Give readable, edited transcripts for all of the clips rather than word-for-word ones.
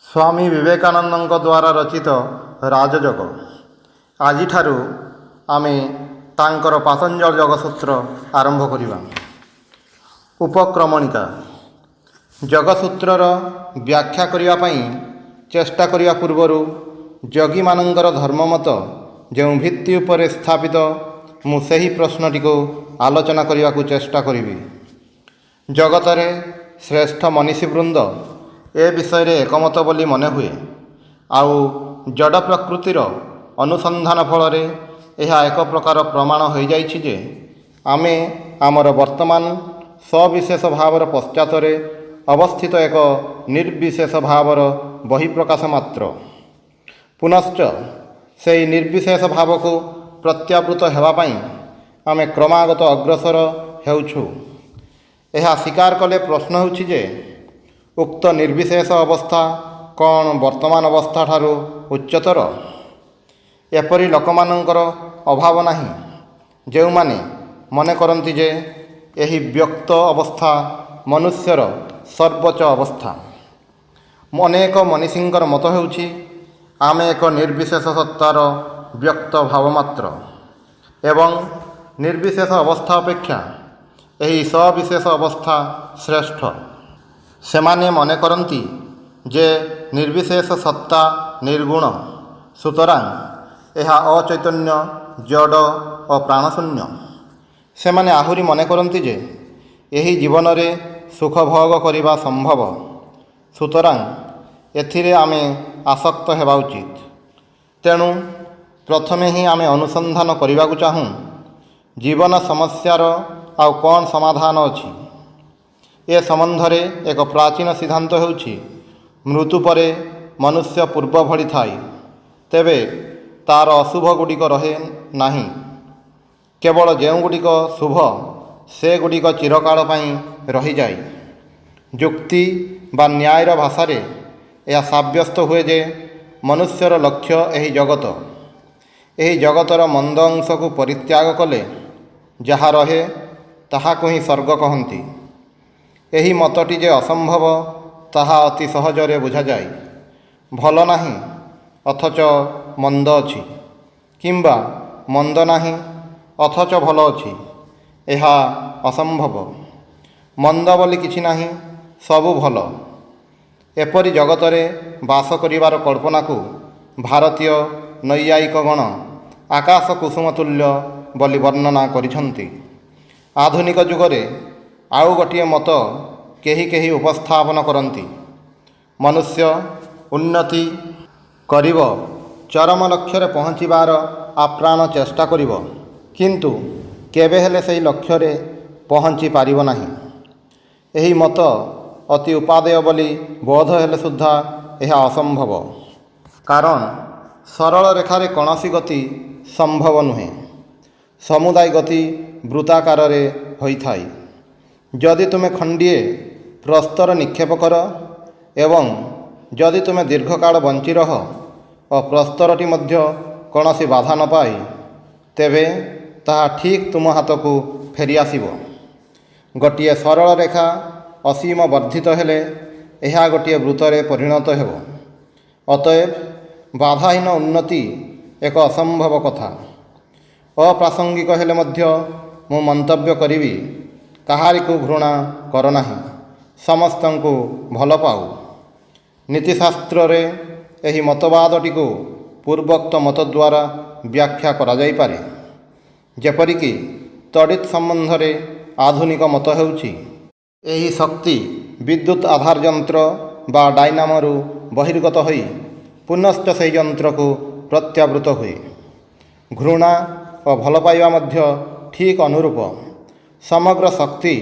स्वामी विवेकानंद द्वारा रचित राजयोग आज आमे तांकर पातंजल योगसूत्र आरंभ करिबा। उपक्रमणिका योगसूत्रर व्याख्या करिबा पई चेष्टा करिबा पूर्वरु योगी मानंकर धर्ममत जो भित्ति उपरे स्थापित मु सेही प्रश्नटी को आलोचना करिबा को चेष्टा करिबी। जगतरे श्रेष्ठ मनीषीवृंद ए विषय रे एकमत बोली मने हुए। आउ जड़ प्रकृतिर अनुसंधान फल यह एक प्रकार प्रमाण हो जाइछि जे आमे आमर वर्तमान सविशेष भावर पश्चातरे अवस्थित एक निर्विशेष भावर बहिप्रकाश मात्र। पुनश्च से निर्विशेष भाव को प्रत्यावृत हेबापई आमे क्रमागत अग्रसर हेउछु। यह स्वीकार कले प्रश्न होछि जे उक्त निर्विशेष अवस्था कौन वर्तमान अवस्था ठारू उच्चतर। एपरी लोकमानंकर अभाव नाही जो माने मने करंती जे एही व्यक्त अवस्था मनुष्यर सर्वोच्च अवस्था। अनेक मनीषींकर मत हेउछि आमे एक निर्विशेष सत्तार व्यक्त भावमात्र एवं निर्विशेष अवस्था अपेक्षा एही सविशेष अवस्था श्रेष्ठ। सेमाने मने करंती जे निर्विशेष सत्ता निर्गुण, सुतरां यह अचैतन्य जड़ और प्राणशून्य। सेमाने आहुरी मने करंती जे एही जीवन रे सुख भोग करिबा संभव, सुतरां एथिरे आमे आसक्त हेबा उचित। तेणु प्रथमे ही आमे अनुसंधान करिबा को चाहूँ जीवन समस्यार आउ कौन समाधान अछि। ए संबंधरे एक प्राचीन सिद्धांत हेउछि मृत्यु परे मनुष्य पूर्व भली थाए, तेबे तार अशुभ गुड़िक रहे नाही। केवल जो गुड़िक शुभ से गुड़िक चिरकाल पई रही जाए। जुक्ति बा न्यायर भाषा रे यह साब्यस्त हुए जे मनुष्यर लक्ष्य एही जगत। एही जगतर मंद अंश को परित्याग कले जहा रहे ताहा को ही स्वर्ग कहती। एही मतटी जे असंभव ताहा अति सहजरे बुझा जाए। भल नाही अथच मंद अछि, किंबा मंद नाही अथच भल अछि, यह असंभव। मंद बोली किछि नाही, सबु भल। एपरि जगतरे बास करिवार कल्पना को भारतीय नैयायिक गण आकाश कुसुम तुल्य बोली वर्णना करिछन्ति। आधुनिक जुगरे आउ गोटिए मत केही केही उपस्थापन करती। मनुष्य उन्नति करिब, चरम लक्ष्य रे पहुँचीबार आप्राण चेष्टा करिब, किंतु केबे हेले सेही लक्ष्य रे पहुँची पारिब नाही। एही मत अति उपादेय बोली बोध हेले सुद्धा यह असंभव। कारण सरल रेखारे कौनसी गति संभव नुहे। समुदाय गति वृत्ताकार रे होइथाय। जदि तुमे खंडिए प्रस्तर निक्षेप कर एवं जदि तुमे दीर्घकाल बंची रह और प्रस्तरटी मध्य कौनसी बाधा न पाए, तेबे ताहा ठीक तुम हाथ को फेरी आसिब। गोटिए सरल रेखा असीम वर्धित हेले यह गोटिए वृत्तरे परिणत हेब। अतएव बाधाहीन उन्नति एक असंभव कथा। अप्रासंगिक हेले मध्य मु मंतव्य करिबी, काहारी को घृणा कर नाही, समस्तंकु भल पाऊ। नीतिशास्त्र रे एही मतवादटी को पूर्वोक्त मत द्वारा व्याख्या करा जाई पारे। जेपरिकी तड़ित संबंध रे आधुनिक मत हेउछि एही शक्ति विद्युत आधार यंत्र बा डायनामोरु बहिर्गत होई पुनश्च से यंत्र को प्रत्यावृत हुए। घृणा और भल पाइबा मध्य ठीक अनुरूप। समग्र शक्ति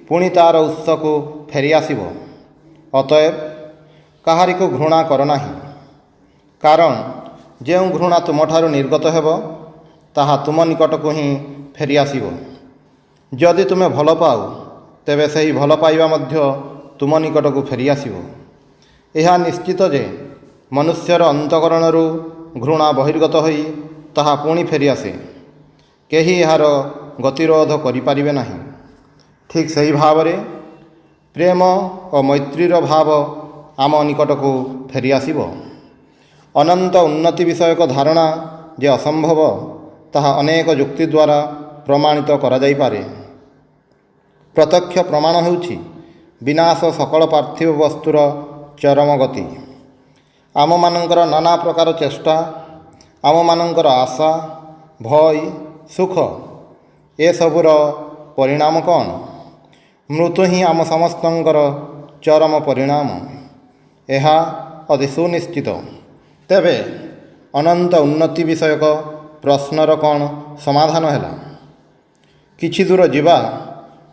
पुणी तार उत्स को फेरी आसिब। अतएव काहारी को घृणा कर नाही, कारण जो घृणा तुमठारु निर्गत हेब ताहा तुम निकट को ही फेरी आसिब। जदि तुमे भल पाऊ, तेबे सही भल पाइबा मध्य तुम निकट को फेरी आसिब। यह निश्चित जे मनुष्यर अंतकरणरू घृणा बहिर्गत होई ताहा पुणी फेरी आसे। केही यार गतिरोध करिपारिबे नाही। ठीक सही भाव रे प्रेम और मैत्रीर भाव ଆମ ନିକଟକୁ ଫେରିଆସିବ। ଅନନ୍ତ ଉନ୍ନତି ବିଷୟକ ଧାରଣା ଯେ ଅସମ୍ଭବ, ତାହା ଅନେକ ଯୁକ୍ତି ଦ୍ୱାରା ପ୍ରମାଣିତ କରାଯାଇପାରେ। ପ୍ରତ୍ୟକ୍ଷ ପ୍ରମାଣ ହେଉଛି ବିନାଶ ସକଳ ପାର୍ଥିବ ବସ୍ତୁର ଚରମ ଗତି। ଆମମାନଙ୍କର ନାନା ପ୍ରକାର ଚେଷ୍ଟା, ଆମମାନଙ୍କର ଆଶା, ଭୟ, ସୁଖ, ଏସବୁର ପରିଣାମ କ'ଣ? ମୃତ୍ୟୁ ହିଁ ଆମ ସମସ୍ତଙ୍କର ଚରମ ପରିଣାମ। ଏହା ଅତି ସୁନିଶ୍ଚିତ। ତେବେ ଅନନ୍ତ ଉନ୍ନତି ବିଷୟକ ପ୍ରଶ୍ନର କ'ଣ ସମାଧାନ ହେଲା? କିଛି ଦୂର ଯିବା,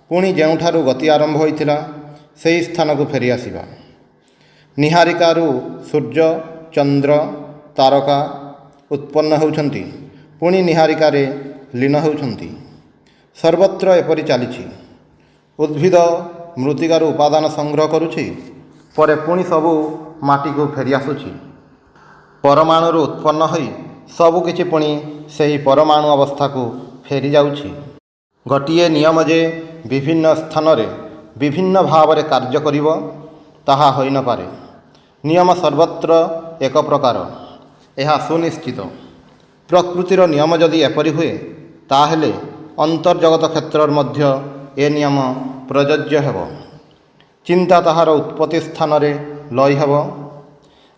ପୁଣି ଯେଉଁଠାରୁ ଗତି ଆରମ୍ଭ ହୋଇଥିଲା ସେହି ସ୍ଥାନକୁ ଫେରିଆସିବା। ନିହାରିକାରୁ ସୂର୍ଯ୍ୟ, ଚନ୍ଦ୍ର, ତାରକା ଉତ୍ପନ୍ନ ହେଉଛନ୍ତି, ପୁଣି ନିହାରିକାରେ ଲୀନ ହେଉଛନ୍ତି। ସର୍ବତ୍ର ଏପରି ଚାଲିଛି। ଉଦ୍ଭିଦ ମୃତ୍ତିକାରୁ ଉପାଦାନ ସଂଗ୍ରହ କରୁଛି, ପରେ ପୁଣି ସବୁ ମାଟିକୁ ଫେରିଆସୁଛି। ପରମାଣୁରୁ ଉତ୍ପନ୍ନ ହୋଇ ସବୁକିଛି ପୁଣି ସେହି ପରମାଣୁ ଅବସ୍ଥାକୁ ଫେରିଯାଉଛି। ଗୋଟିଏ ନିୟମ ଯେ ବିଭିନ୍ନ ସ୍ଥାନରେ ବିଭିନ୍ନ ଭାବରେ କାର୍ଯ୍ୟ କରିବ, ତାହା ହୋଇନପାରେ। ନିୟମ ସର୍ବତ୍ର ଏକ ପ୍ରକାର, ଏହା ସୁନିଶ୍ଚିତ। ପ୍ରକୃତିର ନିୟମ ଯଦି ଏପରି ହୁଏ, ତାହେଲେ ଅନ୍ତର୍ଜଗତ କ୍ଷେତ୍ରରେ ମଧ୍ୟ ଏ ନିୟମ ପ୍ରଯୋଜ୍ୟ ହେବ। ଚିନ୍ତା ତାହାର ଉତ୍ପତ୍ତି ସ୍ଥାନରେ ଲୟ ହେବ।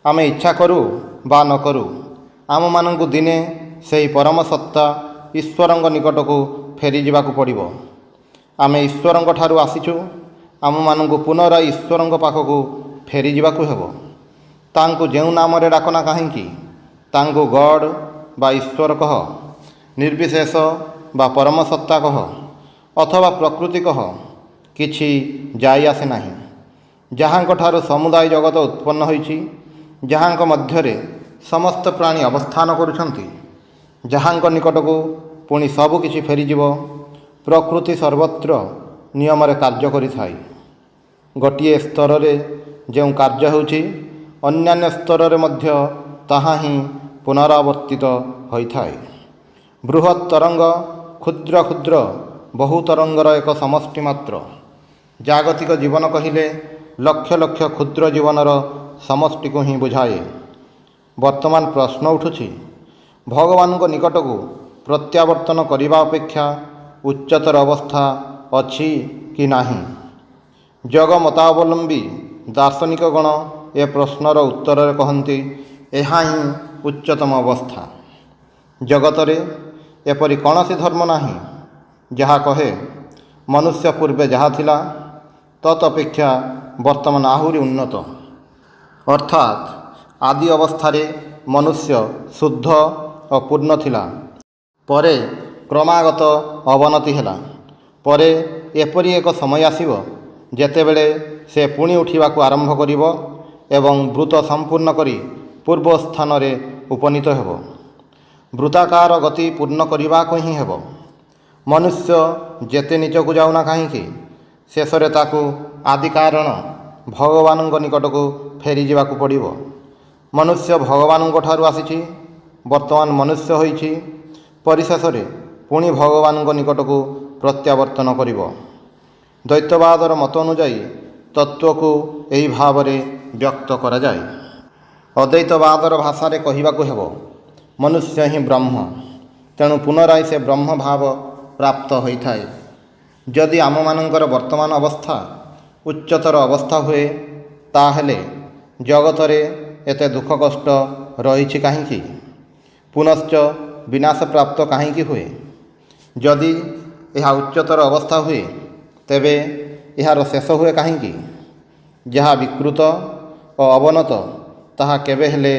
ଆମେ ଇଚ୍ଛା କରୁ ବା ନ କରୁ, ଆମମାନଙ୍କୁ ଦିନେ ସେହି ପରମ ସତ୍ତା ଈଶ୍ୱରଙ୍କ ନିକଟକୁ ଫେରିଯିବାକୁ ପଡ଼ିବ। ଆମେ ଈଶ୍ୱରଙ୍କ ଠାରୁ ଆସିଛୁ, ଆମମାନଙ୍କୁ ପୁନରାୟ ଈଶ୍ୱରଙ୍କ ପାଖକୁ ଫେରିଯିବାକୁ ହେବ। ତାଙ୍କୁ ଯେଉଁ ନାମରେ ଡାକନା କାହିଁକି, ତାଙ୍କୁ ଗଡ୍ ବା ଈଶ୍ୱର କହ, ନିର୍ବିଶେଷ ବା ପରମ ସତ୍ତା କହ, ଅଥବା ପ୍ରକୃତି କହ, କିଛି ଯାଇ ଆସେ ନାହିଁ। ଯାହାଙ୍କଠାରୁ ସମୁଦାୟ ଜଗତ ଉତ୍ପନ୍ନ ହୋଇଛି, ଯାହାଙ୍କ ମଧ୍ୟରେ ସମସ୍ତ ପ୍ରାଣୀ ଅବସ୍ଥାନ କରୁଛନ୍ତି, ଯାହାଙ୍କ ନିକଟକୁ ପୁଣି ସବୁ କିଛି ଫେରିଯିବ, ପ୍ରକୃତି ସର୍ବତ୍ର ନିୟମରେ କାର୍ଯ୍ୟ କରିଥାଏ। ଗୋଟିଏ ସ୍ତରରେ ଯେଉଁ କାର୍ଯ୍ୟ ହେଉଛି, ଅନ୍ୟାନ୍ୟ ସ୍ତରରେ ମଧ୍ୟ ତାହା ହିଁ ପୁନରାବର୍ତ୍ତିତ ହୋଇଥାଏ। ବୃହତ୍ ତରଙ୍ଗ କ୍ଷୁଦ୍ର କ୍ଷୁଦ୍ର ବହୁ ତରଙ୍ଗର ଏକ ସମଷ୍ଟି ମାତ୍ର। ଜାଗତିକ ଜୀବନ କହିଲେ ଲକ୍ଷ ଲକ୍ଷ କ୍ଷୁଦ୍ର ଜୀବନର ସମଷ୍ଟିକୁ ହିଁ ବୁଝାଏ। ବର୍ତ୍ତମାନ ପ୍ରଶ୍ନ ଉଠୁଛି, ଭଗବାନଙ୍କ ନିକଟକୁ ପ୍ରତ୍ୟାବର୍ତ୍ତନ କରିବା ଅପେକ୍ଷା ଉଚ୍ଚତର ଅବସ୍ଥା ଅଛି କି ନାହିଁ? ଜଗମତାବଲମ୍ବୀ ଦାର୍ଶନିକଗଣ ଏ ପ୍ରଶ୍ନର ଉତ୍ତରରେ କହନ୍ତି, ଏହା ହିଁ ଉଚ୍ଚତମ ଅବସ୍ଥା। ଜଗତରେ ଏପରି କୌଣସି ଧର୍ମ ନାହିଁ ଯାହା କହେ ମନୁଷ୍ୟ ପୂର୍ବେ ଯାହା ଥିଲା ତତ୍ ଅପେକ୍ଷା ବର୍ତ୍ତମାନ ଆହୁରି ଉନ୍ନତ। ଅର୍ଥାତ୍ ଆଦି ଅବସ୍ଥାରେ ମନୁଷ୍ୟ ଶୁଦ୍ଧ ଓ ପୂର୍ଣ୍ଣ ଥିଲା, ପରେ କ୍ରମାଗତ ଅବନତି ହେଲା। ପରେ ଏପରି ଏକ ସମୟ ଆସିବ ଯେତେବେଳେ ସେ ପୁଣି ଉଠିବାକୁ ଆରମ୍ଭ କରିବ ଏବଂ ବୃତ ସମ୍ପୂର୍ଣ୍ଣ କରି ପୂର୍ବ ସ୍ଥାନରେ ଉପନୀତ ହେବ। ବୃତ୍ତାକାର ଗତି ପୂର୍ଣ୍ଣ କରିବାକୁ ହିଁ ହେବ। ମନୁଷ୍ୟ ଯେତେ ନିଚକୁ ଯାଉନା କାହିଁକି, ଶେଷରେ ତାକୁ ଆଦି କାରଣ ଭଗବାନଙ୍କ ନିକଟକୁ ଫେରିଯିବାକୁ ପଡ଼ିବ। ମନୁଷ୍ୟ ଭଗବାନଙ୍କ ଠାରୁ ଆସିଛି, ବର୍ତ୍ତମାନ ମନୁଷ୍ୟ ହୋଇଛି, ପରିଶେଷରେ ପୁଣି ଭଗବାନଙ୍କ ନିକଟକୁ ପ୍ରତ୍ୟାବର୍ତ୍ତନ କରିବ। ଦ୍ୱୈତବାଦର ମତ ଅନୁଯାୟୀ ତତ୍ତ୍ୱକୁ ଏହି ଭାବରେ ବ୍ୟକ୍ତ କରାଯାଏ। ଅଦ୍ୱୈତବାଦର ଭାଷାରେ କହିବାକୁ ହେବ, ମନୁଷ୍ୟ ହିଁ ବ୍ରହ୍ମ, ତେଣୁ ପୁନରାୟ ସେ ବ୍ରହ୍ମ ଭାବ ପ୍ରାପ୍ତ ହୋଇଥାଏ। ଯଦି ଆମମାନଙ୍କର ବର୍ତ୍ତମାନ ଅବସ୍ଥା ଉଚ୍ଚତର ଅବସ୍ଥା ହୁଏ, ତାହେଲେ ଜଗତରେ ଏତେ ଦୁଃଖ କଷ୍ଟ ରହିଛି କାହିଁକି? ପୁନଶ୍ଚ ବିନାଶ ପ୍ରାପ୍ତ କାହିଁକି ହୁଏ? ଯଦି ଏହା ଉଚ୍ଚତର ଅବସ୍ଥା ହୁଏ, ତେବେ ଏହାର ଶେଷ ହୁଏ କାହିଁକି? ଯାହା ବିକୃତ ଓ ଅବନତ, ତାହା କେବେ ହେଲେ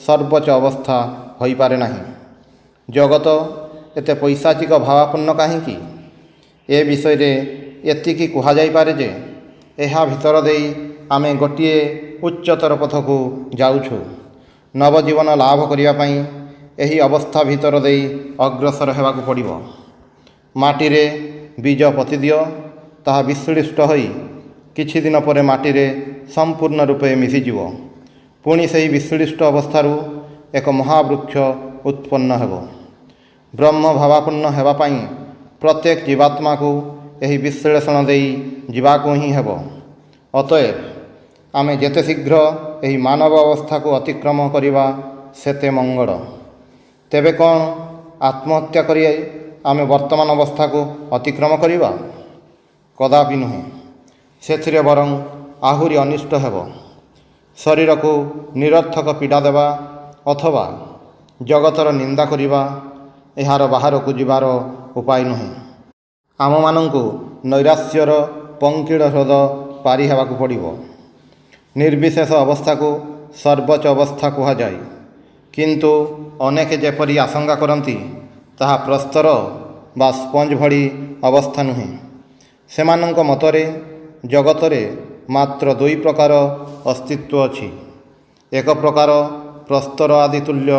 ସର୍ବୋଚ୍ଚ ଅବସ୍ଥା ହୋଇପାରେ ନାହିଁ। ଜଗତ ଏତେ ପୈଶାଚିକ ଭାବାପନ୍ନ କାହିଁକି? ଏ ବିଷୟରେ ଏତିକି କୁହାଯାଇପାରେ ଯେ, ଏହା ଭିତର ଦେଇ ଆମେ ଗୋଟିଏ ଉଚ୍ଚତର ପଥକୁ ଯାଉଛୁ। ନବଜୀବନ ଲାଭ କରିବା ପାଇଁ ଏହି ଅବସ୍ଥା ଭିତର ଦେଇ ଅଗ୍ରସର ହେବାକୁ ପଡ଼ିବ। ମାଟିରେ ବୀଜ ପୋତିଦିଅ, ତାହା ବିଶ୍ଳିଷ୍ଟ ହୋଇ କିଛି ଦିନ ପରେ ମାଟିରେ ସମ୍ପୂର୍ଣ୍ଣ ରୂପେ ମିଶିଯିବ। ପୁଣି ସେହି ବିଶ୍ଳିଷ୍ଟ ଅବସ୍ଥାରୁ ଏକ ମହାବୃକ୍ଷ ଉତ୍ପନ୍ନ ହେବ। ବ୍ରହ୍ମ ଭାବାପନ୍ନ ହେବା ପାଇଁ ପ୍ରତ୍ୟେକ ଜୀବାତ୍ମାକୁ ଏହି ବିଶ୍ଳେଷଣ ଦେଇ ଯିବାକୁ ହିଁ ହେବ। ଅତଏବ ଆମେ ଯେତେ ଶୀଘ୍ର ଏହି ମାନବ ଅବସ୍ଥାକୁ ଅତିକ୍ରମ କରିବା ସେତେ ମଙ୍ଗଳ। ତେବେ କ'ଣ ଆତ୍ମହତ୍ୟା କରି ଆମେ ବର୍ତ୍ତମାନ ଅବସ୍ଥାକୁ ଅତିକ୍ରମ କରିବା? କଦାପି ନୁହେଁ। ସେଥିରେ ବରଂ ଆହୁରି ଅନିଷ୍ଟ ହେବ। ଶରୀରକୁ ନିରର୍ଥକ ପୀଡ଼ା ଦେବା ଅଥବା ଜଗତର ନିନ୍ଦା କରିବା ଏହାର ବାହାରକୁ ଯିବାର ଉପାୟ ନୁହେଁ। ଆମମାନଙ୍କୁ ନୈରାଶ୍ୟର ପଙ୍କିଳ ହ୍ରଦ ପାରି ହେବାକୁ ପଡ଼ିବ। ନିର୍ବିଶେଷ ଅବସ୍ଥାକୁ ସର୍ବୋଚ୍ଚ ଅବସ୍ଥା କୁହାଯାଏ। କିନ୍ତୁ ଅନେକେ ଯେପରି ଆଶଙ୍କା କରନ୍ତି, ତାହା ପ୍ରସ୍ତର ବା ସ୍ପଞ୍ଜ ଭଳି ଅବସ୍ଥା ନୁହେଁ। ସେମାନଙ୍କ ମତରେ ଜଗତରେ ମାତ୍ର ଦୁଇ ପ୍ରକାର ଅସ୍ତିତ୍ୱ ଅଛି। ଏକ ପ୍ରକାର ପ୍ରସ୍ତର ଆଦି ତୁଲ୍ୟ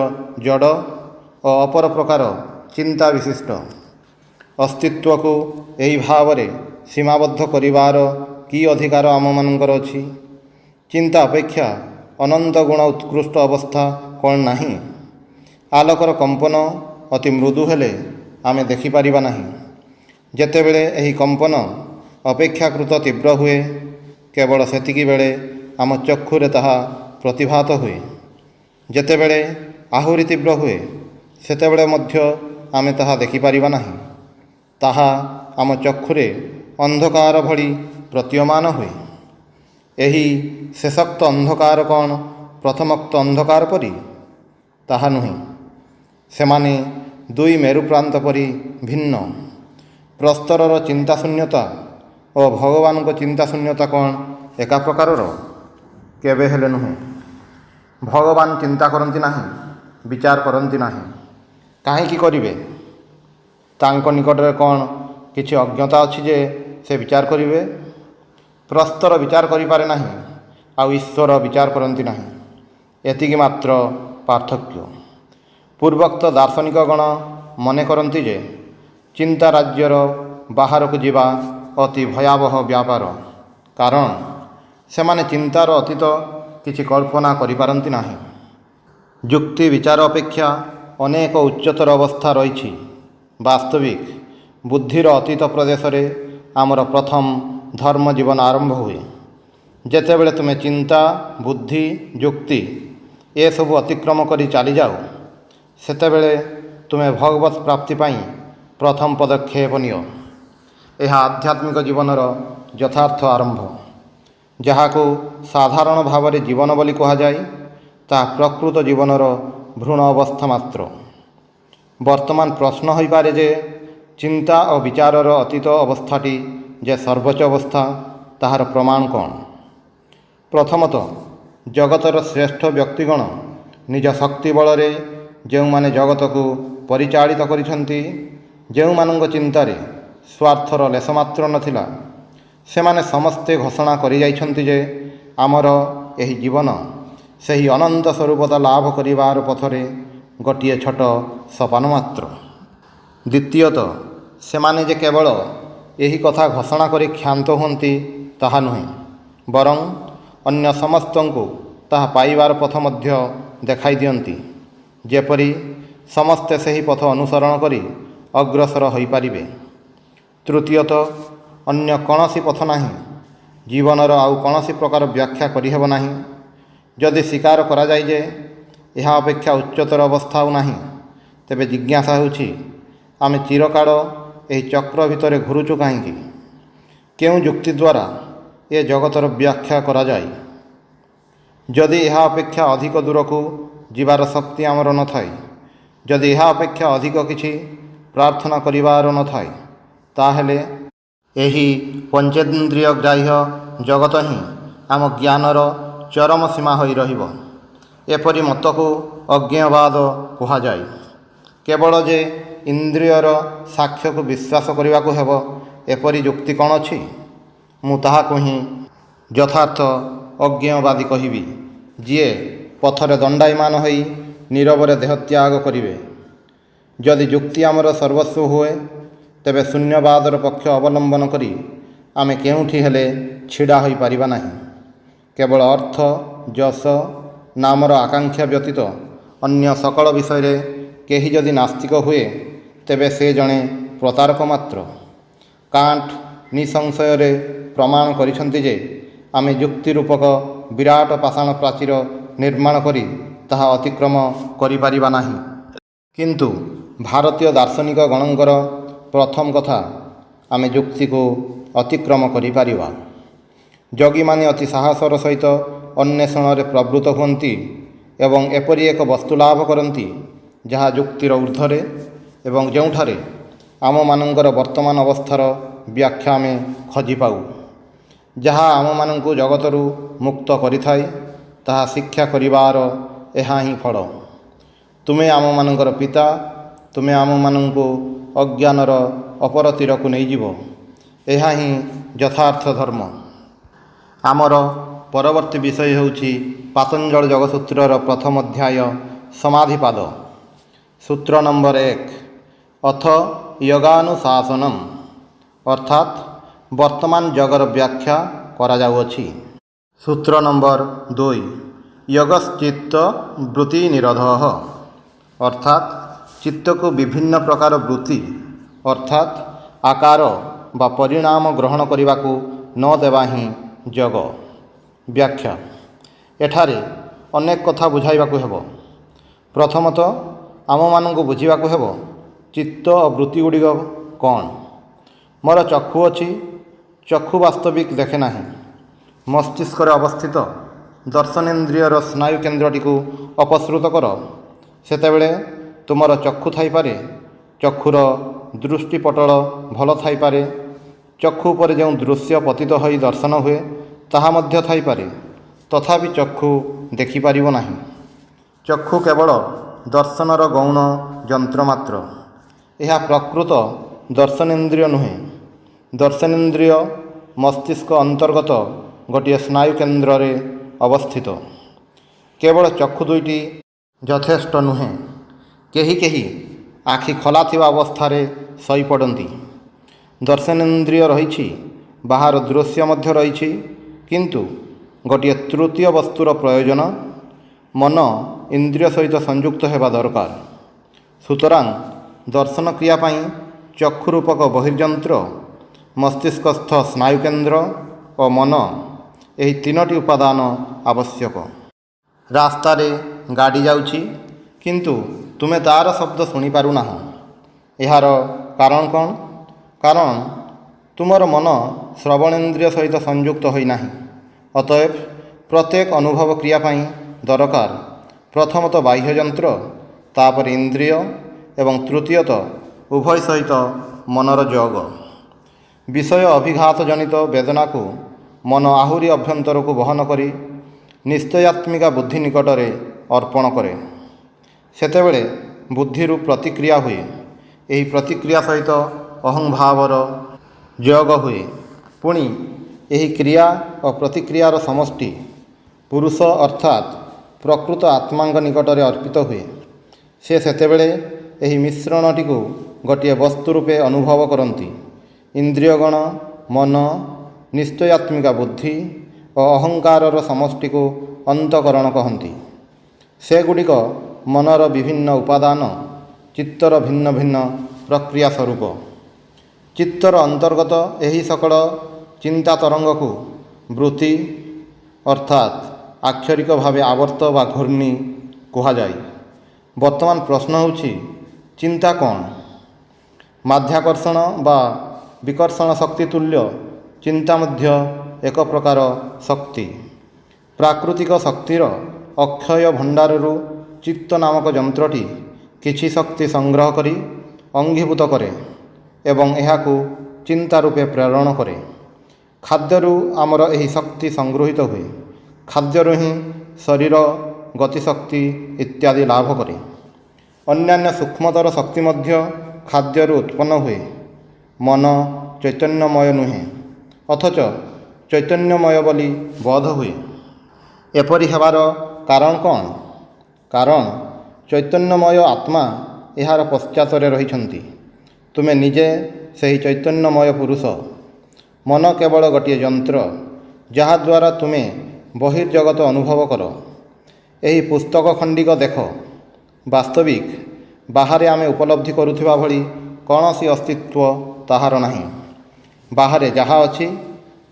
ଜଡ଼ ଓ ଅପର ପ୍ରକାର ଚିନ୍ତା ବିଶିଷ୍ଟ। ଅସ୍ତିତ୍ୱକୁ ଏହି ଭାବରେ ସୀମାବଦ୍ଧ କରିବାର କି ଅଧିକାର ଆମମାନଙ୍କର ଅଛି? ଚିନ୍ତା ଅପେକ୍ଷା ଅନନ୍ତ ଗୁଣ ଉତ୍କୃଷ୍ଟ ଅବସ୍ଥା କ'ଣ ନାହିଁ? ଆଲୋକର କମ୍ପନ ଅତି ମୃଦୁ ହେଲେ ଆମେ ଦେଖିପାରିବା ନାହିଁ। ଯେତେବେଳେ ଏହି କମ୍ପନ ଅପେକ୍ଷାକୃତ ତୀବ୍ର ହୁଏ, କେବଳ ସେତିକି ବେଳେ ଆମ ଚକ୍ଷୁରେ ତାହା ପ୍ରତିଭାତ ହୁଏ। ଯେତେବେଳେ ଆହୁରି ତୀବ୍ର ହୁଏ, ସେତେବେଳେ ମଧ୍ୟ ଆମେ ତାହା ଦେଖିପାରିବା ନାହିଁ। ତାହା ଆମ ଚକ୍ଷୁରେ ଅନ୍ଧକାର ଭଳି ପ୍ରତୀୟମାନ ହୁଏ। ଏହି ଶେଷୋକ୍ତ ଅନ୍ଧକାର କ'ଣ ପ୍ରଥମୋକ୍ତ ଅନ୍ଧକାର ପରି? ତାହା ନୁହେଁ। ସେମାନେ ଦୁଇ ମେରୁପ୍ରାନ୍ତ ପରି ଭିନ୍ନ। ପ୍ରସ୍ତରର ଚିନ୍ତାଶୂନ୍ୟତା ଓ ଭଗବାନଙ୍କ ଚିନ୍ତାଶୂନ୍ୟତା କ'ଣ ଏକା ପ୍ରକାରର? କେବେ ହେଲେ ନୁହେଁ। ଭଗବାନ ଚିନ୍ତା କରନ୍ତି ନାହିଁ, ବିଚାର କରନ୍ତି ନାହିଁ। କାହିଁକି କରିବେ? ତାଙ୍କ ନିକଟରେ କ'ଣ କିଛି ଅଜ୍ଞତା ଅଛି ଯେ ସେ ବିଚାର କରିବେ? ପ୍ରସ୍ତର ବିଚାର କରିପାରେ ନାହିଁ, ଆଉ ଈଶ୍ୱର ବିଚାର କରନ୍ତି ନାହିଁ। ଏତିକି ମାତ୍ର ପାର୍ଥକ୍ୟ। ପୂର୍ବୋକ୍ତ ଦାର୍ଶନିକଗଣ ମନେ କରନ୍ତି ଯେ ଚିନ୍ତା ରାଜ୍ୟର ବାହାରକୁ ଯିବା ଅତି ଭୟାବହ ବ୍ୟାପାର, କାରଣ ସେମାନେ ଚିନ୍ତାର ଅତୀତ କିଛି କଳ୍ପନା କରିପାରନ୍ତି ନାହିଁ। ଯୁକ୍ତି ବିଚାର ଅପେକ୍ଷା ଅନେକ ଉଚ୍ଚତର ଅବସ୍ଥା ରହିଛି। ବାସ୍ତବିକ ବୁଦ୍ଧିର ଅତୀତ ପ୍ରଦେଶରେ ଆମର ପ୍ରଥମ ଧର୍ମ ଜୀବନ ଆରମ୍ଭ ହୁଏ। ଯେତେବେଳେ ତୁମେ ଚିନ୍ତା, ବୁଦ୍ଧି, ଯୁକ୍ତି ଏସବୁ ଅତିକ୍ରମ କରି ଚାଲିଯାଅ, ସେତେବେଳେ ତୁମେ ଭଗବତ୍ ପ୍ରାପ୍ତି ପାଇଁ ପ୍ରଥମ ପଦକ୍ଷେପ ନିଅ। ଏହା ଆଧ୍ୟାତ୍ମିକ ଜୀବନର ଯଥାର୍ଥ ଆରମ୍ଭ। ଯାହାକୁ ସାଧାରଣ ଭାବରେ ଜୀବନ ବୋଲି କୁହାଯାଏ, ତାହା ପ୍ରକୃତ ଜୀବନର ଭ୍ରୂଣ ଅବସ୍ଥା ମାତ୍ର। ବର୍ତ୍ତମାନ ପ୍ରଶ୍ନ ହୋଇପାରେ ଯେ ଚିନ୍ତା ଓ ବିଚାରର ଅତୀତ ଅବସ୍ଥାଟି ଯେ ସର୍ବୋଚ୍ଚ ଅବସ୍ଥା, ତାହାର ପ୍ରମାଣ କ'ଣ? ପ୍ରଥମତଃ ଜଗତର ଶ୍ରେଷ୍ଠ ବ୍ୟକ୍ତିଗଣ ନିଜ ଶକ୍ତି ବଳରେ ଯେଉଁମାନେ ଜଗତକୁ ପରିଚାଳିତ କରିଛନ୍ତି, ଯେଉଁମାନଙ୍କ ଚିନ୍ତାରେ ସ୍ୱାର୍ଥର ଲେଶମାତ୍ର ନଥିଲା, ସେମାନେ ସମସ୍ତେ ଘୋଷଣା କରିଯାଇଛନ୍ତି ଯେ ଆମର ଏହି ଜୀବନ ସେହି ଅନନ୍ତ ସ୍ୱରୂପତା ଲାଭ କରିବାର ପଥରେ ଗୋଟିଏ ଛୋଟ ସୋପାନ ମାତ୍ର। ଦ୍ୱିତୀୟତଃ ସେମାନେ ଯେ କେବଳ ଏହି କଥା ଘୋଷଣା କରି କ୍ଷାନ୍ତ ହୁଅନ୍ତି ତାହା ନୁହେଁ, ବରଂ ଅନ୍ୟ ସମସ୍ତଙ୍କୁ ତାହା ପାଇବାର ପଥ ମଧ୍ୟ ଦେଖାଇ ଦିଅନ୍ତି, ଯେପରି ସମସ୍ତେ ସେହି ପଥ ଅନୁସରଣ କରି ଅଗ୍ରସର ହୋଇପାରିବେ। ତୃତୀୟତଃ ଅନ୍ୟ କୌଣସି ପଥ ନାହିଁ। ଜୀବନର ଆଉ କୌଣସି ପ୍ରକାର ବ୍ୟାଖ୍ୟା କରିହେବ ନାହିଁ। ଯଦି ସ୍ୱୀକାର କରାଯାଏ ଯେ ଏହା ଅପେକ୍ଷା ଉଚ୍ଚତର ଅବସ୍ଥା ଆଉ ନାହିଁ, ତେବେ ଜିଜ୍ଞାସା ହେଉଛି, ଆମେ ଚିରକାଳ ଏହି ଚକ୍ର ଭିତରେ ଘୁରୁଛୁ କାହିଁକି? କେଉଁ ଯୁକ୍ତି ଦ୍ୱାରା ଏ ଜଗତର ବ୍ୟାଖ୍ୟା କରାଯାଏ? ଯଦି ଏହା ଅପେକ୍ଷା ଅଧିକ ଦୂରକୁ ଯିବାର ଶକ୍ତି ଆମର ନଥାଏ, ଯଦି ଏହା ଅପେକ୍ଷା ଅଧିକ କିଛି ପ୍ରାର୍ଥନା କରିବାର ନଥାଏ, ତାହେଲେ ଏହି ପଞ୍ଚେନ୍ଦ୍ରିୟ ଗ୍ରାହ୍ୟ ଜଗତ ହିଁ ଆମ ଜ୍ଞାନର ଚରମ ସୀମା ହୋଇ ରହିବ। ଏପରି ମତକୁ ଅଜ୍ଞବାଦ କୁହାଯାଏ। କେବଳ ଯେ ଇନ୍ଦ୍ରିୟର ସାକ୍ଷ୍ୟକୁ ବିଶ୍ୱାସ କରିବାକୁ ହେବ, ଏପରି ଯୁକ୍ତି କ'ଣ ଅଛି? ମୁଁ ତାହାକୁ ହିଁ ଯଥାର୍ଥ ଅଜ୍ଞବାଦୀ କହିବି, ଯିଏ ପଥରେ ଦଣ୍ଡାୟମାନ ହୋଇ ନୀରବରେ ଦେହତ୍ୟାଗ କରିବେ। ଯଦି ଯୁକ୍ତି ଆମର ସର୍ବସ୍ୱ ହୁଏ, ତେବେ ଶୂନ୍ୟବାଦର ପକ୍ଷ ଅବଲମ୍ବନ କରି ଆମେ କେଉଁଠି ହେଲେ ଛିଡ଼ା ହୋଇପାରିବା ନାହିଁ। କେବଳ ଅର୍ଥ, ଯଶ, ନାମର ଆକାଂକ୍ଷା ବ୍ୟତୀତ ଅନ୍ୟ ସକଳ ବିଷୟରେ କେହି ଯଦି ନାସ୍ତିକ ହୁଏ, ତେବେ ସେ ଜଣେ ପ୍ରତାରକ ମାତ୍ର। କାଣ୍ଟ ନିଃସଂଶୟରେ ପ୍ରମାଣ କରିଛନ୍ତି ଯେ ଆମେ ଯୁକ୍ତି ରୂପକ ବିରାଟ ପାଷାଣ ପ୍ରାଚୀର ନିର୍ମାଣ କରି ତାହା ଅତିକ୍ରମ କରିପାରିବା ନାହିଁ। କିନ୍ତୁ ଭାରତୀୟ ଦାର୍ଶନିକ ଗଣଙ୍କର ପ୍ରଥମ କଥା, ଆମେ ଯୁକ୍ତିକୁ ଅତିକ୍ରମ କରିପାରିବା। ଯୋଗୀମାନେ ଅତି ସାହସର ସହିତ ଅନ୍ୱେଷଣରେ ପ୍ରବୃତ୍ତ ହୁଅନ୍ତି ଏବଂ ଏପରି ଏକ ବସ୍ତୁ ଲାଭ କରନ୍ତି ଯାହା ଯୁକ୍ତିର ଊର୍ଦ୍ଧ୍ୱରେ ଏବଂ ଯେଉଁଠାରେ ଆମମାନଙ୍କର ବର୍ତ୍ତମାନ ଅବସ୍ଥାର ବ୍ୟାଖ୍ୟା ଆମେ ଖୋଜିପାଉ। ଯାହା ଆମମାନଙ୍କୁ ଜଗତରୁ ମୁକ୍ତ କରିଥାଏ, ତାହା ଶିକ୍ଷା କରିବାର ଏହା ହିଁ ଫଳ। ତୁମେ ଆମମାନଙ୍କର ପିତା, ତୁମେ ଆମମାନଙ୍କୁ ଅଜ୍ଞାନର ଅପର ତୀରକୁ ନେଇଯିବ। ଏହା ହିଁ ଯଥାର୍ଥ ଧର୍ମ। ଆମର ପରବର୍ତ୍ତୀ ବିଷୟ ହେଉଛି ପାତଞ୍ଜଳ ଯୋଗସୂତ୍ରର ପ୍ରଥମ ଅଧ୍ୟାୟ ସମାଧିପାଦ। ସୂତ୍ର ନମ୍ବର 1, ଅଥ ୟୋଗାନୁଶାସନମ୍, ଅର୍ଥାତ୍ ବର୍ତ୍ତମାନ ଯୋଗର ବ୍ୟାଖ୍ୟା କରାଯାଉଅଛି। ସୂତ୍ର ନମ୍ବର 2, ୟୋଗଶ୍ଚିତ୍ତ ବୃତ୍ତି ନିରୋଧଃ, ଅର୍ଥାତ୍ ଚିତ୍ତକୁ ବିଭିନ୍ନ ପ୍ରକାର ବୃତ୍ତି ଅର୍ଥାତ୍ ଆକାର ବା ପରିଣାମ ଗ୍ରହଣ କରିବାକୁ ନ ଦେବା ହିଁ ଯୋଗ। ବ୍ୟାଖ୍ୟା। ଏଠାରେ ଅନେକ କଥା ବୁଝାଇବାକୁ ହେବ। ପ୍ରଥମତଃ ଆମମାନଙ୍କୁ ବୁଝିବାକୁ ହେବ ଚିତ୍ତ ଓ ବୃତ୍ତି ଗୁଡ଼ିକ କ'ଣ। ମୋର ଚକ୍ଷୁ ଅଛି, ଚକ୍ଷୁ ବାସ୍ତବିକ ଦେଖେ ନାହିଁ। ମସ୍ତିଷ୍କରେ ଅବସ୍ଥିତ ଦର୍ଶନେନ୍ଦ୍ରିୟର ସ୍ନାୟୁ କେନ୍ଦ୍ରଟିକୁ ଅପସୃତ କର, ସେତେବେଳେ ତୁମର ଚକ୍ଷୁ ଥାଇପାରେ। ଚକ୍ଷୁର ଦୃଷ୍ଟିପଟଳ ଭଲ ଥାଇପାରେ। ଚକ୍ଷୁ ଉପରେ ଯେଉଁ ଦୃଶ୍ୟ ପତିତ ହୋଇ ଦର୍ଶନ ହୁଏ ତାହା ମଧ୍ୟ ଥାଇପାରେ, ତଥାପି ଚକ୍ଷୁ ଦେଖିପାରିବ ନାହିଁ। ଚକ୍ଷୁ କେବଳ ଦର୍ଶନର ଗୌଣ ଯନ୍ତ୍ର ମାତ୍ର। ଏହା ପ୍ରକୃତ ଦର୍ଶନେନ୍ଦ୍ରିୟ ନୁହେଁ। ଦର୍ଶନେନ୍ଦ୍ରିୟ ମସ୍ତିଷ୍କ ଅନ୍ତର୍ଗତ ଗୋଟିଏ ସ୍ନାୟୁ କେନ୍ଦ୍ରରେ ଅବସ୍ଥିତ। କେବଳ ଚକ୍ଷୁ ଦୁଇଟି ଯଥେଷ୍ଟ ନୁହେଁ। କେହି କେହି ଆଖି ଖୋଲା ଥିବା ଅବସ୍ଥାରେ ଶୋଇପଡ଼ନ୍ତି। ଦର୍ଶନେନ୍ଦ୍ରିୟ ରହିଛି, ବାହାର ଦୃଶ୍ୟ ମଧ୍ୟ ରହିଛି, କିନ୍ତୁ ଗୋଟିଏ ତୃତୀୟ ବସ୍ତୁର ପ୍ରୟୋଜନ। ମନ ଇନ୍ଦ୍ରିୟ ସହିତ ସଂଯୁକ୍ତ ହେବା ଦରକାର। ସୁତରାଂ ଦର୍ଶନ କ୍ରିୟା ପାଇଁ ଚକ୍ଷୁ ରୂପକ ବହିର୍ଯନ୍ତ୍ର, ମସ୍ତିଷ୍କସ୍ଥ ସ୍ନାୟୁକେନ୍ଦ୍ର ଓ ମନ, ଏହି ତିନୋଟି ଉପାଦାନ ଆବଶ୍ୟକ। ରାସ୍ତାରେ ଗାଡ଼ି ଯାଉଛି, କିନ୍ତୁ ତୁମେ ତା'ର ଶବ୍ଦ ଶୁଣିପାରୁନାହଁ। ଏହାର କାରଣ କ'ଣ? କାରଣ ତୁମର ମନ ଶ୍ରବଣେନ୍ଦ୍ରିୟ ସହିତ ସଂଯୁକ୍ତ ହୋଇନାହିଁ। ଅତଏବ ପ୍ରତ୍ୟେକ ଅନୁଭବ କ୍ରିୟା ପାଇଁ ଦରକାର ପ୍ରଥମତଃ ବାହ୍ୟଯନ୍ତ୍ର, ତାପରେ ଇନ୍ଦ୍ରିୟ ଏବଂ ତୃତୀୟତଃ ଉଭୟ ସହିତ ମନର ଯୋଗ। ବିଷୟ ଅଭିଘାତ ଜନିତ ବେଦନାକୁ ମନ ଆହୁରି ଅଭ୍ୟନ୍ତରକୁ ବହନ କରି ନିଶ୍ଚୟାତ୍ମିକା ବୁଦ୍ଧି ନିକଟରେ ଅର୍ପଣ କରେ। ସେତେବେଳେ ବୁଦ୍ଧିରୁ ପ୍ରତିକ୍ରିୟା ହୁଏ। ଏହି ପ୍ରତିକ୍ରିୟା ସହିତ ଅହଂଭାବର ଯୋଗ ହୁଏ। ପୁଣି ଏହି କ୍ରିୟା ଓ ପ୍ରତିକ୍ରିୟାର ସମଷ୍ଟି ପୁରୁଷ ଅର୍ଥାତ୍ ପ୍ରକୃତ ଆତ୍ମାଙ୍କ ନିକଟରେ ଅର୍ପିତ ହୁଏ। ସେ ସେତେବେଳେ ଏହି ମିଶ୍ରଣଟିକୁ ଗୋଟିଏ ବସ୍ତୁ ରୂପେ ଅନୁଭବ କରନ୍ତି। ଇନ୍ଦ୍ରିୟଗଣ, ମନ, ନିଶ୍ଚୟାତ୍ମିକା ବୁଦ୍ଧି ଓ ଅହଙ୍କାରର ସମଷ୍ଟିକୁ ଅନ୍ତଃକରଣ କହନ୍ତି। ସେଗୁଡ଼ିକ ମନର ବିଭିନ୍ନ ଉପାଦାନ, ଚିତ୍ତର ଭିନ୍ନ ଭିନ୍ନ ପ୍ରକ୍ରିୟା ସ୍ୱରୂପ। ଚିତ୍ତର ଅନ୍ତର୍ଗତ ଏହି ସକଳ ଚିନ୍ତା ତରଙ୍ଗକୁ ବୃତ୍ତି ଅର୍ଥାତ୍ ଆକ୍ଷରିକ ଭାବେ ଆବର୍ତ୍ତ ବା ଘୂର୍ଣ୍ଣି କୁହାଯାଏ। ବର୍ତ୍ତମାନ ପ୍ରଶ୍ନ ହେଉଛି, ଚିନ୍ତା କ'ଣ? ମାଧ୍ୟାକର୍ଷଣ ବା ବିକର୍ଷଣ ଶକ୍ତି ତୁଲ୍ୟ ଚିନ୍ତା ମଧ୍ୟ ଏକ ପ୍ରକାର ଶକ୍ତି। ପ୍ରାକୃତିକ ଶକ୍ତିର ଅକ୍ଷୟ ଭଣ୍ଡାରରୁ ଚିତ୍ତ ନାମକ ଯନ୍ତ୍ରଟି କିଛି ଶକ୍ତି ସଂଗ୍ରହ କରି ଅଙ୍ଗୀଭୂତ କରେ ଏବଂ ଏହାକୁ ଚିନ୍ତା ରୂପେ ପ୍ରେରଣ କରେ। ଖାଦ୍ୟରୁ ଆମର ଏହି ଶକ୍ତି ସଂଗୃହୀତ ହୁଏ। ଖାଦ୍ୟରୁ ହିଁ ଶରୀର ଗତିଶକ୍ତି ଇତ୍ୟାଦି ଲାଭ କରେ। ଅନ୍ୟାନ୍ୟ ସୂକ୍ଷ୍ମତର ଶକ୍ତି ମଧ୍ୟ ଖାଦ୍ୟରୁ ଉତ୍ପନ୍ନ ହୁଏ। ମନ ଚୈତନ୍ୟମୟ ନୁହେଁ, ଅଥଚ ଚୈତନ୍ୟମୟ ବୋଲି ବୋଧ ହୁଏ। ଏପରି ହେବାର କାରଣ କ'ଣ? କାରଣ ଚୈତନ୍ୟମୟ ଆତ୍ମା ଏହାର ପଶ୍ଚାତରେ ରହିଛନ୍ତି। ତୁମେ ନିଜେ ସେହି ଚୈତନ୍ୟମୟ ପୁରୁଷ। ମନ କେବଳ ଗୋଟିଏ ଯନ୍ତ୍ର, ଯାହାଦ୍ୱାରା ତୁମେ ବହିର୍ଜଗତ ଅନୁଭବ କର। ଏହି ପୁସ୍ତକ ଖଣ୍ଡିକ ଦେଖ। ବାସ୍ତବିକ ବାହାରେ ଆମେ ଉପଲବ୍ଧି କରୁଥିବା ଭଳି କୌଣସି ଅସ୍ତିତ୍ୱ ତାହାର ନାହିଁ। ବାହାରେ ଯାହା ଅଛି